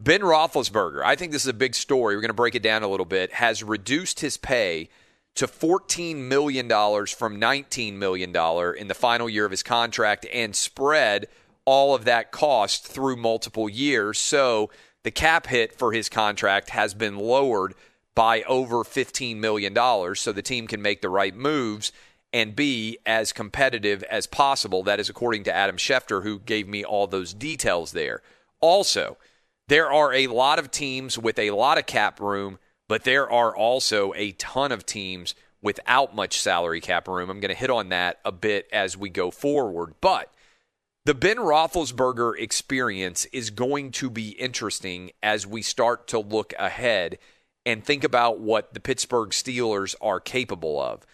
Ben Roethlisberger, I think this is a big story. We're going to break it down a little bit, has reduced his pay to $14 million from $19 million in the final year of his contract and spread all of that cost through multiple years. So the cap hit for his contract has been lowered by over $15 million so the team can make the right moves and be as competitive as possible. That is according to Adam Schefter, who gave me all those details there. Also, there are a lot of teams with a lot of cap room, but there are also a ton of teams without much salary cap room. I'm going to hit on that a bit as we go forward. But the Ben Roethlisberger experience is going to be interesting as we start to look ahead and think about what the Pittsburgh Steelers are capable of.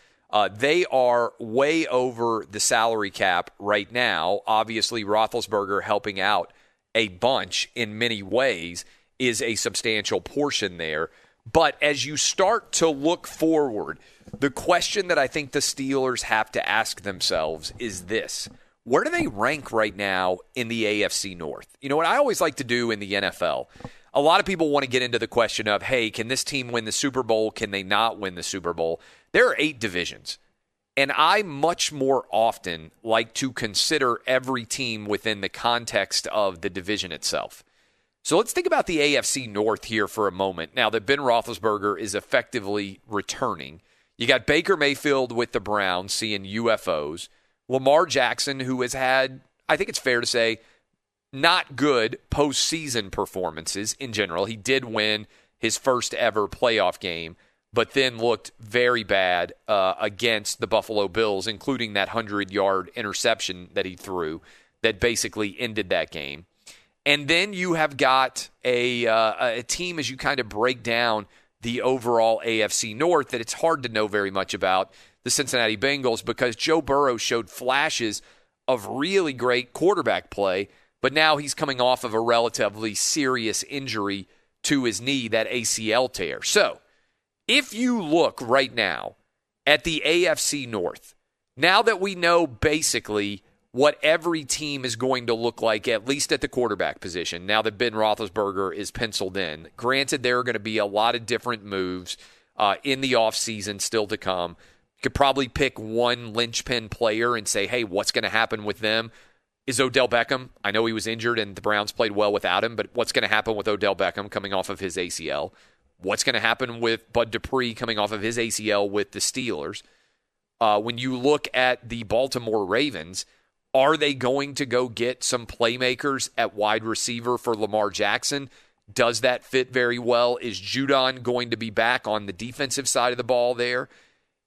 They are way over the salary cap right now. Obviously, Roethlisberger helping out a bunch in many ways is a substantial portion there. But as you start to look forward, the question that I think the Steelers have to ask themselves is this. Where do they rank right now in the AFC North? You know what I always like to do in the NFL? A lot of people want to get into the question of, hey, can this team win the Super Bowl? Can they not win the Super Bowl? There are 8 divisions. And I much more often like to consider every team within the context of the division itself. So let's think about the AFC North here for a moment. Now that Ben Roethlisberger is effectively returning. You got Baker Mayfield with the Browns seeing UFOs. Lamar Jackson, who has had, I think it's fair to say, not good postseason performances in general. He did win his first ever playoff game, but then looked very bad against the Buffalo Bills, including that 100-yard interception that he threw that basically ended that game. And then you have got a team, as you kind of break down the overall AFC North, that it's hard to know very much about, the Cincinnati Bengals, because Joe Burrow showed flashes of really great quarterback play, but now he's coming off of a relatively serious injury to his knee, that ACL tear. So, if you look right now at the AFC North, now that we know basically what every team is going to look like, at least at the quarterback position, now that Ben Roethlisberger is penciled in, granted there are going to be a lot of different moves in the offseason still to come. You could probably pick one linchpin player and say, hey, what's going to happen with them? Is Odell Beckham? I know he was injured and the Browns played well without him, but what's going to happen with Odell Beckham coming off of his ACL? What's going to happen with Bud Dupree coming off of his ACL with the Steelers? When you look at the Baltimore Ravens, are they going to go get some playmakers at wide receiver for Lamar Jackson? Does that fit very well? Is Judon going to be back on the defensive side of the ball there?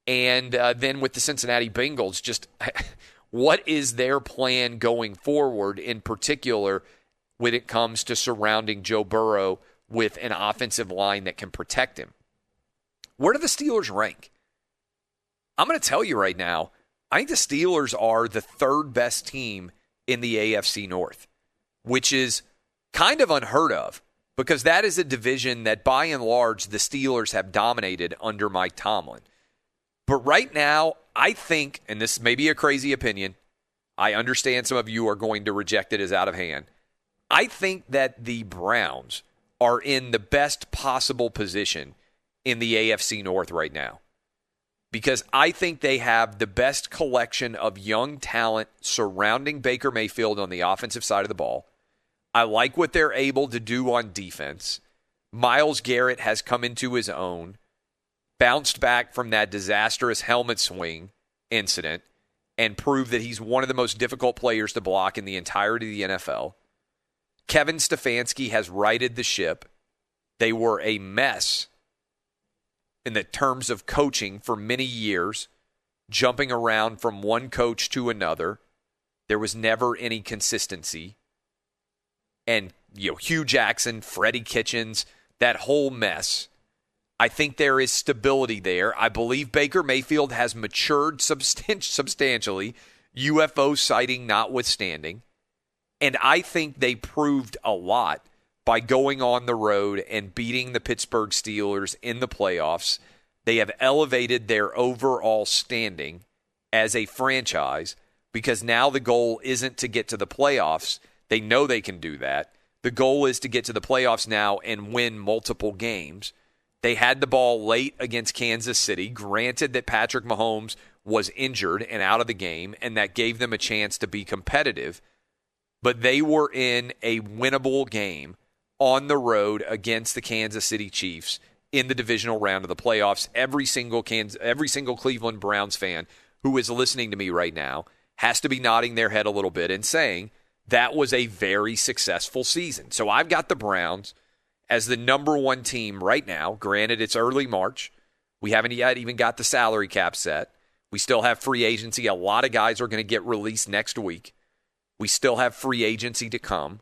And then with the Cincinnati Bengals, just what is their plan going forward, in particular when it comes to surrounding Joe Burrow with an offensive line that can protect him? Where do the Steelers rank? I'm going to tell you right now, I think the Steelers are the 3rd best team in the AFC North, which is kind of unheard of because that is a division that by and large the Steelers have dominated under Mike Tomlin. But right now, I think, and this may be a crazy opinion, I understand some of you are going to reject it as out of hand. I think that the Browns are in the best possible position in the AFC North right now, because I think they have the best collection of young talent surrounding Baker Mayfield on the offensive side of the ball. I like what they're able to do on defense. Myles Garrett has come into his own, bounced back from that disastrous helmet swing incident, and proved that he's one of the most difficult players to block in the entirety of the NFL. Kevin Stefanski has righted the ship. They were a mess in the terms of coaching for many years, jumping around from one coach to another. There was never any consistency. And, Hugh Jackson, Freddie Kitchens, that whole mess. I think there is stability there. I believe Baker Mayfield has matured substantially, UFO sighting notwithstanding. And I think they proved a lot by going on the road and beating the Pittsburgh Steelers in the playoffs. They have elevated their overall standing as a franchise because now the goal isn't to get to the playoffs. They know they can do that. The goal is to get to the playoffs now and win multiple games. They had the ball late against Kansas City. Granted that Patrick Mahomes was injured and out of the game, and that gave them a chance to be competitive. But they were in a winnable game on the road against the Kansas City Chiefs in the divisional round of the playoffs. Every single Cleveland Browns fan who is listening to me right now has to be nodding their head a little bit and saying that was a very successful season. So I've got the Browns as the number one team right now. Granted, it's early March. We haven't yet even got the salary cap set. We still have free agency. A lot of guys are going to get released next week. We still have free agency to come.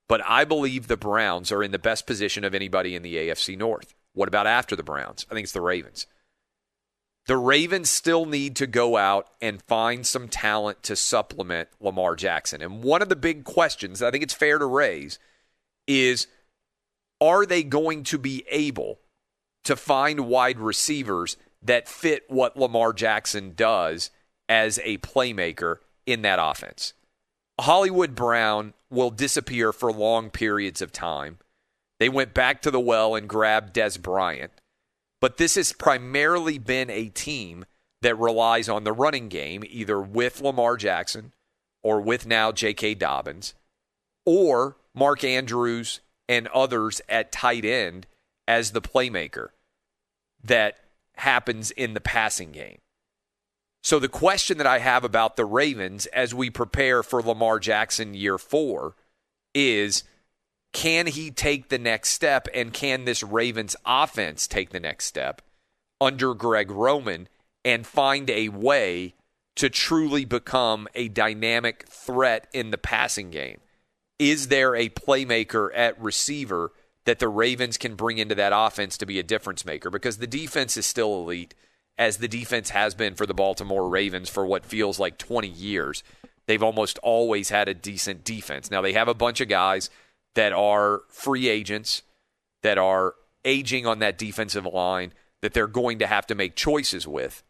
But I believe the Browns are in the best position of anybody in the AFC North. What about after the Browns? I think it's the Ravens. The Ravens still need to go out and find some talent to supplement Lamar Jackson. And one of the big questions I think it's fair to raise is, are they going to be able to find wide receivers that fit what Lamar Jackson does as a playmaker in that offense? Hollywood Brown will disappear for long periods of time. They went back to the well and grabbed Des Bryant. But this has primarily been a team that relies on the running game, either with Lamar Jackson or with now J.K. Dobbins, or Mark Andrews and others at tight end as the playmaker that happens in the passing game. So the question that I have about the Ravens as we prepare for Lamar Jackson year 4 is, can he take the next step, and can this Ravens offense take the next step under Greg Roman and find a way to truly become a dynamic threat in the passing game? Is there a playmaker at receiver that the Ravens can bring into that offense to be a difference maker? Because the defense is still elite, as the defense has been for the Baltimore Ravens for what feels like 20 years. They've almost always had a decent defense. Now, they have a bunch of guys that are free agents, that are aging on that defensive line, that they're going to have to make choices with.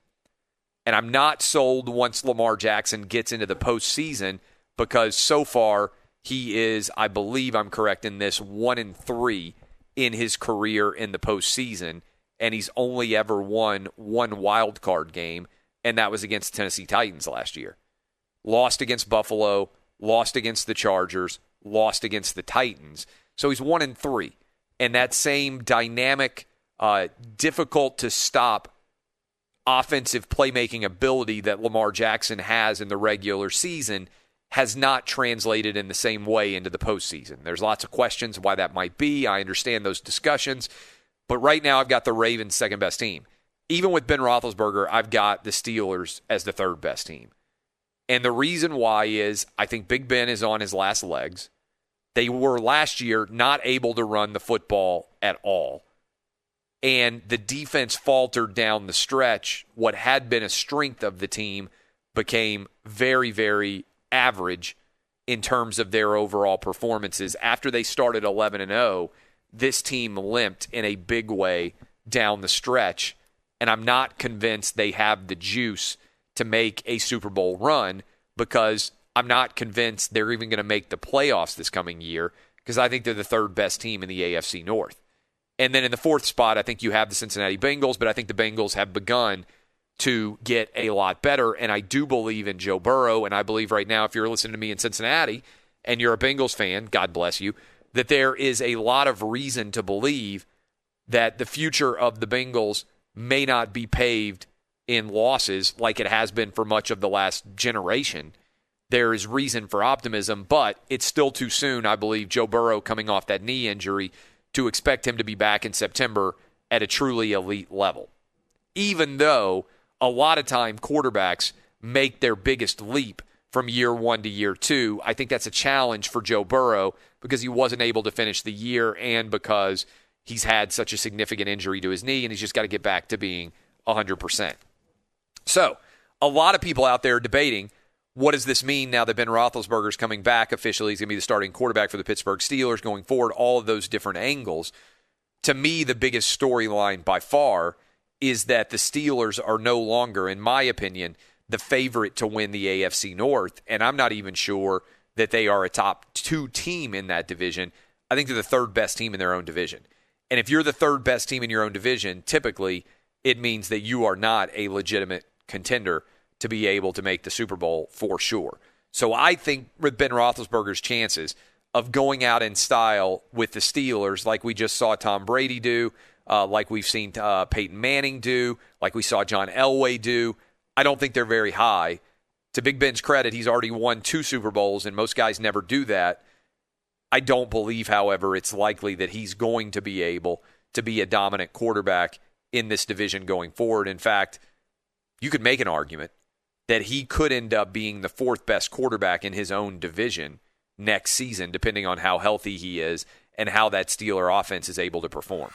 And I'm not sold once Lamar Jackson gets into the postseason, because so far he is, I believe I'm correct in this, 1-3 in his career in the postseason, and he's only ever won one wild card game, and that was against Tennessee Titans last year. Lost against Buffalo, lost against the Chargers, lost against the Titans. So he's 1-3. And that same dynamic, difficult to stop offensive playmaking ability that Lamar Jackson has in the regular season has not translated in the same way into the postseason. There's lots of questions why that might be. I understand those discussions. But right now I've got the Ravens' second best team. Even with Ben Roethlisberger, I've got the Steelers as the third best team. And the reason why is I think Big Ben is on his last legs. They were last year not able to run the football at all. And the defense faltered down the stretch. What had been a strength of the team became very, very average in terms of their overall performances. After they started 11-0, this team limped in a big way down the stretch. And I'm not convinced they have the juice to make a Super Bowl run, because I'm not convinced they're even going to make the playoffs this coming year, because I think they're the third best team in the AFC North. And then in the fourth spot, I think you have the Cincinnati Bengals, but I think the Bengals have begun to get a lot better, and I do believe in Joe Burrow, and I believe right now, if you're listening to me in Cincinnati and you're a Bengals fan, God bless you, that there is a lot of reason to believe that the future of the Bengals may not be paved in losses like it has been for much of the last generation. There is reason for optimism, but it's still too soon, I believe, Joe Burrow coming off that knee injury, to expect him to be back in September at a truly elite level. Even though a lot of time quarterbacks make their biggest leap from year 1 to year 2, I think that's a challenge for Joe Burrow, because he wasn't able to finish the year and because he's had such a significant injury to his knee, and he's just got to get back to being 100%. So, a lot of people out there are debating, what does this mean now that Ben Roethlisberger is coming back officially? He's going to be the starting quarterback for the Pittsburgh Steelers going forward, all of those different angles. To me, the biggest storyline by far is that the Steelers are no longer, in my opinion, the favorite to win the AFC North, and I'm not even sure that they are a top 2 team in that division. I think they're the third best team in their own division. And if you're the third best team in your own division, typically it means that you are not a legitimate contender to be able to make the Super Bowl for sure. So I think with Ben Roethlisberger's chances of going out in style with the Steelers, like we just saw Tom Brady do, like we've seen Peyton Manning do, like we saw John Elway do, I don't think they're very high. To Big Ben's credit, he's already won 2 Super Bowls, and most guys never do that. I don't believe, however, it's likely that he's going to be able to be a dominant quarterback in this division going forward. In fact, you could make an argument that he could end up being the 4th best quarterback in his own division next season, depending on how healthy he is and how that Steeler offense is able to perform.